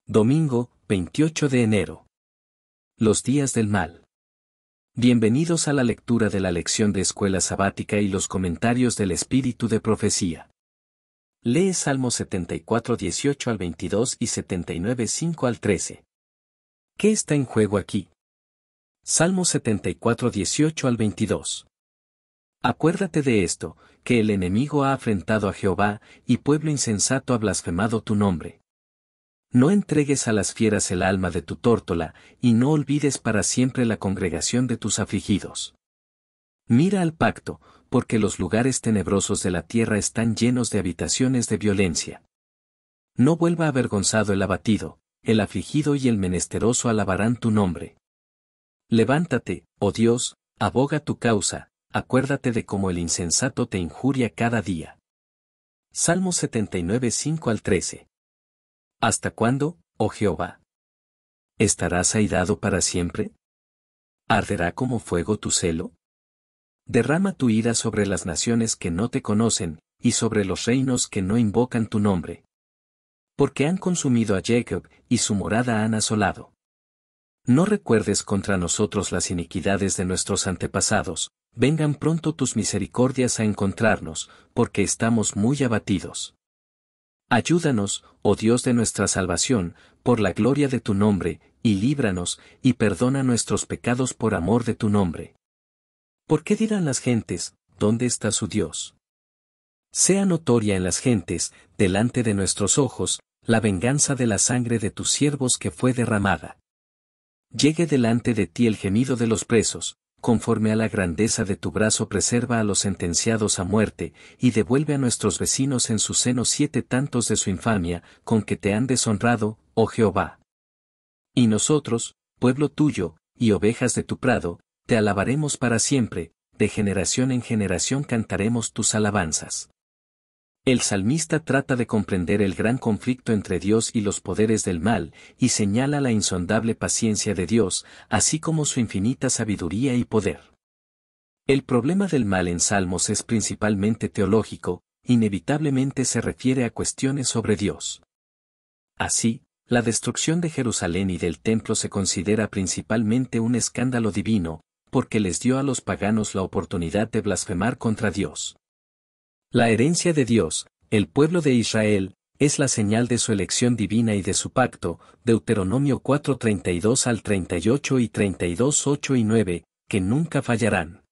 Domingo, 28 de enero. Los días del mal. Bienvenidos a la lectura de la lección de escuela sabática y los comentarios del Espíritu de Profecía. Lee Salmos 74, 18 al 22 y 79, 5 al 13. ¿Qué está en juego aquí? Salmos 74, 18 al 22. Acuérdate de esto, que el enemigo ha afrentado a Jehová, y pueblo insensato ha blasfemado tu nombre. No entregues a las fieras el alma de tu tórtola, y no olvides para siempre la congregación de tus afligidos. Mira al pacto, porque los lugares tenebrosos de la tierra están llenos de habitaciones de violencia. No vuelva avergonzado el abatido, el afligido y el menesteroso alabarán tu nombre. Levántate, oh Dios, aboga tu causa, acuérdate de cómo el insensato te injuria cada día. Salmos 79, 5 al 13. ¿Hasta cuándo, oh Jehová? ¿Estarás airado para siempre? ¿Arderá como fuego tu celo? Derrama tu ira sobre las naciones que no te conocen, y sobre los reinos que no invocan tu nombre. Porque han consumido a Jacob, y su morada han asolado. No recuerdes contra nosotros las iniquidades de nuestros antepasados, vengan pronto tus misericordias a encontrarnos, porque estamos muy abatidos. Ayúdanos, oh Dios de nuestra salvación, por la gloria de tu nombre, y líbranos, y perdona nuestros pecados por amor de tu nombre. ¿Por qué dirán las gentes, dónde está su Dios? Sea notoria en las gentes, delante de nuestros ojos, la venganza de la sangre de tus siervos que fue derramada. Llegue delante de ti el gemido de los presos, conforme a la grandeza de tu brazo preserva a los sentenciados a muerte, y devuelve a nuestros vecinos en su seno 7 tantos de su infamia, con que te han deshonrado, oh Jehová. Y nosotros, pueblo tuyo, y ovejas de tu prado, te alabaremos para siempre, de generación en generación cantaremos tus alabanzas. El salmista trata de comprender el gran conflicto entre Dios y los poderes del mal, y señala la insondable paciencia de Dios, así como su infinita sabiduría y poder. El problema del mal en Salmos es principalmente teológico, inevitablemente se refiere a cuestiones sobre Dios. Así, la destrucción de Jerusalén y del templo se considera principalmente un escándalo divino, porque les dio a los paganos la oportunidad de blasfemar contra Dios. La herencia de Dios, el pueblo de Israel, es la señal de su elección divina y de su pacto, Deuteronomio 4, 32 al 38 y 32, 8 y 9, que nunca fallarán.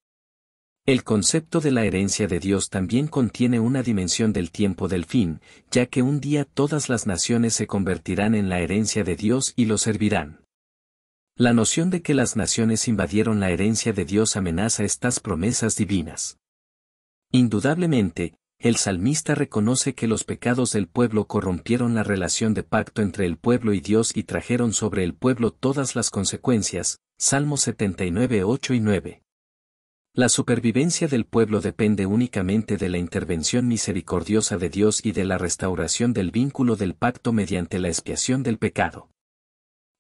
El concepto de la herencia de Dios también contiene una dimensión del tiempo del fin, ya que un día todas las naciones se convertirán en la herencia de Dios y lo servirán. La noción de que las naciones invadieron la herencia de Dios amenaza estas promesas divinas. Indudablemente, el salmista reconoce que los pecados del pueblo corrompieron la relación de pacto entre el pueblo y Dios y trajeron sobre el pueblo todas las consecuencias, Salmos 79, 8 y 9. La supervivencia del pueblo depende únicamente de la intervención misericordiosa de Dios y de la restauración del vínculo del pacto mediante la expiación del pecado.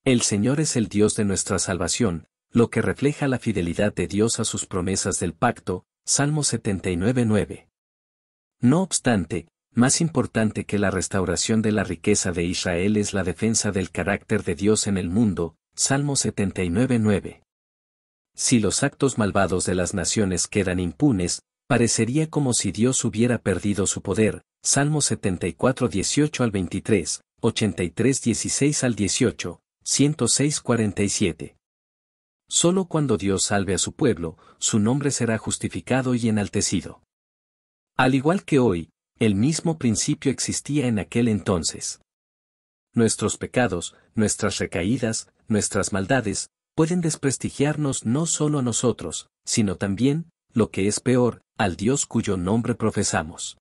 El Señor es el Dios de nuestra salvación, lo que refleja la fidelidad de Dios a sus promesas del pacto, Salmo 79, 9. No obstante, más importante que la restauración de la riqueza de Israel es la defensa del carácter de Dios en el mundo, Salmo 79, 9. Si los actos malvados de las naciones quedan impunes, parecería como si Dios hubiera perdido su poder, Salmo 74, 18 al 23, 83, 16 al 18, 106, 47. Solo cuando Dios salve a su pueblo, su nombre será justificado y enaltecido. Al igual que hoy, el mismo principio existía en aquel entonces. Nuestros pecados, nuestras recaídas, nuestras maldades, pueden desprestigiarnos no solo a nosotros, sino también, lo que es peor, al Dios cuyo nombre profesamos.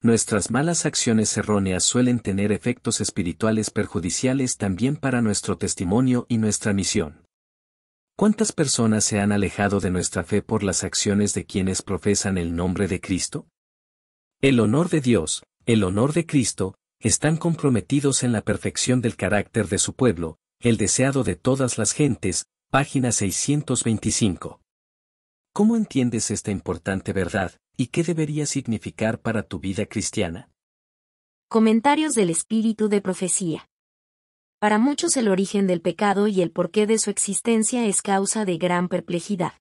Nuestras malas acciones erróneas suelen tener efectos espirituales perjudiciales también para nuestro testimonio y nuestra misión. ¿Cuántas personas se han alejado de nuestra fe por las acciones de quienes profesan el nombre de Cristo? El honor de Dios, el honor de Cristo, están comprometidos en la perfección del carácter de su pueblo, el deseado de todas las gentes, página 625. ¿Cómo entiendes esta importante verdad, y qué debería significar para tu vida cristiana? Comentarios del Espíritu de Profecía. Para muchos el origen del pecado y el porqué de su existencia es causa de gran perplejidad.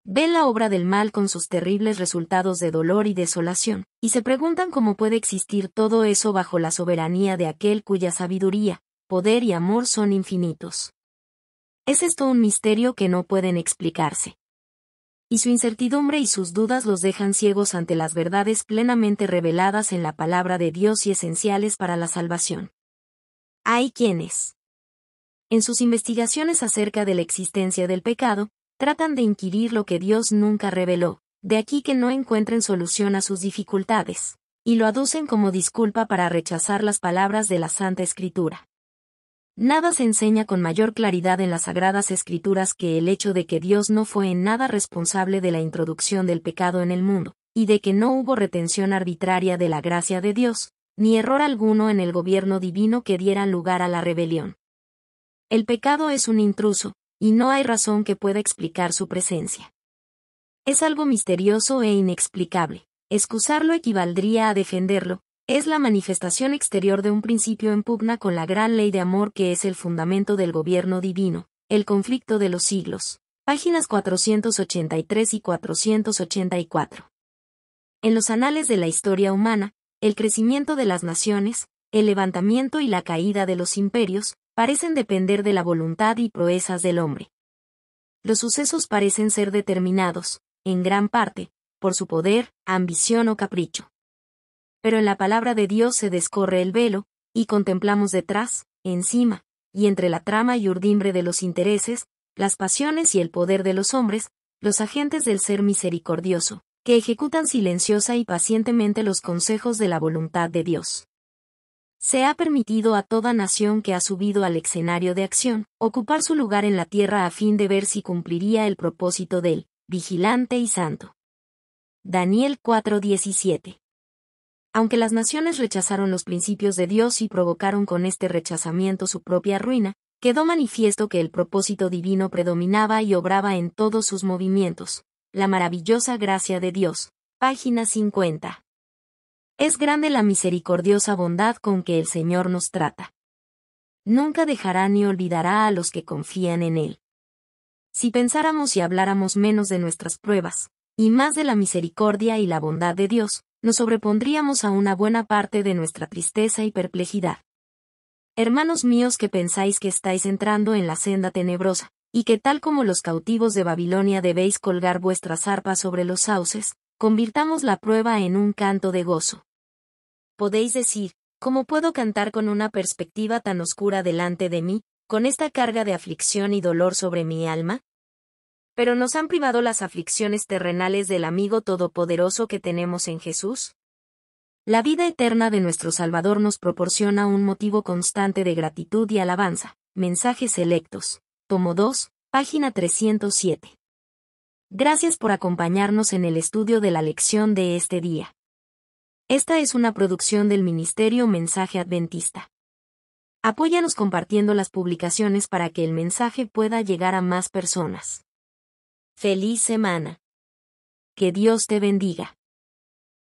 Ven la obra del mal con sus terribles resultados de dolor y desolación, y se preguntan cómo puede existir todo eso bajo la soberanía de aquel cuya sabiduría, poder y amor son infinitos. Es esto un misterio que no pueden explicarse. Y su incertidumbre y sus dudas los dejan ciegos ante las verdades plenamente reveladas en la palabra de Dios y esenciales para la salvación. Hay quienes, en sus investigaciones acerca de la existencia del pecado, tratan de inquirir lo que Dios nunca reveló, de aquí que no encuentren solución a sus dificultades, y lo aducen como disculpa para rechazar las palabras de la Santa Escritura. Nada se enseña con mayor claridad en las Sagradas Escrituras que el hecho de que Dios no fue en nada responsable de la introducción del pecado en el mundo, y de que no hubo retención arbitraria de la gracia de Dios, ni error alguno en el gobierno divino que diera lugar a la rebelión. El pecado es un intruso, y no hay razón que pueda explicar su presencia. Es algo misterioso e inexplicable. Excusarlo equivaldría a defenderlo. Es la manifestación exterior de un principio en pugna con la gran ley de amor que es el fundamento del gobierno divino, el conflicto de los siglos. Páginas 483 y 484. En los anales de la historia humana, el crecimiento de las naciones, el levantamiento y la caída de los imperios, parecen depender de la voluntad y proezas del hombre. Los sucesos parecen ser determinados, en gran parte, por su poder, ambición o capricho. Pero en la palabra de Dios se descorre el velo, y contemplamos detrás, encima, y entre la trama y urdimbre de los intereses, las pasiones y el poder de los hombres, los agentes del ser misericordioso, que ejecutan silenciosa y pacientemente los consejos de la voluntad de Dios. Se ha permitido a toda nación que ha subido al escenario de acción, ocupar su lugar en la tierra a fin de ver si cumpliría el propósito del vigilante y santo. Daniel 4:17. Aunque las naciones rechazaron los principios de Dios y provocaron con este rechazamiento su propia ruina, quedó manifiesto que el propósito divino predominaba y obraba en todos sus movimientos. La maravillosa gracia de Dios. Página 50. Es grande la misericordiosa bondad con que el Señor nos trata. Nunca dejará ni olvidará a los que confían en Él. Si pensáramos y habláramos menos de nuestras pruebas, y más de la misericordia y la bondad de Dios, nos sobrepondríamos a una buena parte de nuestra tristeza y perplejidad. Hermanos míos que pensáis que estáis entrando en la senda tenebrosa, y que tal como los cautivos de Babilonia debéis colgar vuestras arpas sobre los sauces, convirtamos la prueba en un canto de gozo. Podéis decir, ¿cómo puedo cantar con una perspectiva tan oscura delante de mí, con esta carga de aflicción y dolor sobre mi alma? ¿Pero nos han privado las aflicciones terrenales del amigo todopoderoso que tenemos en Jesús? La vida eterna de nuestro Salvador nos proporciona un motivo constante de gratitud y alabanza. Mensajes selectos. Tomo 2, página 307. Gracias por acompañarnos en el estudio de la lección de este día. Esta es una producción del Ministerio Mensaje Adventista. Apóyanos compartiendo las publicaciones para que el mensaje pueda llegar a más personas. ¡Feliz semana! Que Dios te bendiga.